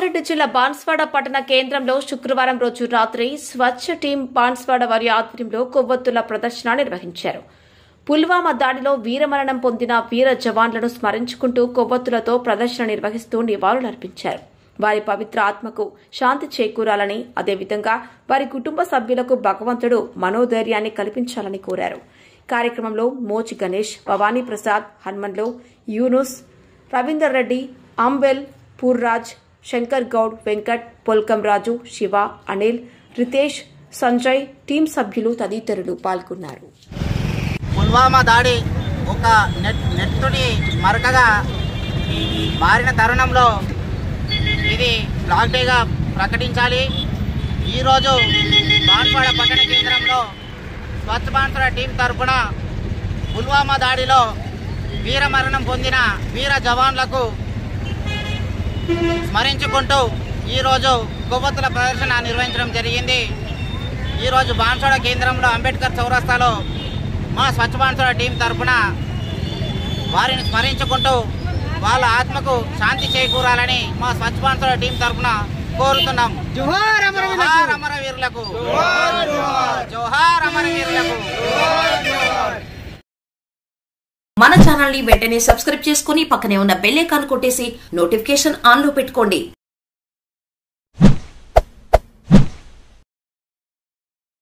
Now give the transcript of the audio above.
కామారెడ్డి జిల్లా బాన్స్వాడ పట్టణ కేంద్రంలో శుక్రవారం రోజు రాత్రి స్వచ్ఛ టీం బాన్స్వాడ వారి ఆధ్వర్యంలో కొవ్వొత్తుల ప్రదర్శన నిర్వహించారు. పుల్వామా దాడిలో వీరమరణం పొందిన వీర జవాన్లను స్మరించుకుంటూ కొవ్వొత్తులతో ప్రదర్శన నిర్వహిస్తూ నివాళులర్పించారు. వారి పవిత్ర ఆత్మకు శాంతి చేకూరాలని, అదేవిధంగా వారి కుటుంబ సభ్యులకు భగవంతుడు మనోధైర్యాన్ని కల్పించాలని కోరారు. కార్యక్రమంలో మోచి గణేష్, భవానీ ప్రసాద్, హన్మన్లు, యూనుస్, రవీందర్ రెడ్డి, అంబెల్, పూర్రాజ్, శంకర్ గౌడ్, వెంకట్, పొల్కం రాజు, శివ, అనిల్, రితేష్, సంజయ్, టీం సభ్యులు తదితరులు పాల్గొన్నారు. పుల్వామా దాడి ఒక నెత్తుడి మరకగా మారిన తరుణంలో ఇది బ్లాక్ డేగా ప్రకటించాలి. ఈరోజు బాన్స్వాడ పట్టణ కేంద్రంలో స్వచ్ఛ బాన్స్వాడ టీం తరఫున పుల్వామా దాడిలో వీరమరణం పొందిన వీర జవాన్లకు స్మరించుకుంటూ ఈరోజు కొవ్వొత్తుల ప్రదర్శన నిర్వహించడం జరిగింది. ఈరోజు బాన్స్వాడ కేంద్రంలో అంబేద్కర్ చౌరస్తాలో మా స్వచ్ఛ బాన్స్వాడ టీం తరఫున వారిని స్మరించుకుంటూ వాళ్ళ ఆత్మకు శాంతి చేకూరాలని మా స్వచ్ఛ బాన్స్వాడ టీం తరఫున కోరుతున్నాం. జోహార్ అమరవీరులకు, జోహార్ అమరవీరులకు. మన ఛానల్ ని వెంటనే సబ్స్క్రైబ్ చేసుకుని పక్కనే ఉన్న బెల్ ఐకాన్ కొట్టేసి నోటిఫికేషన్ ఆన్ లో పెట్టుకోండి.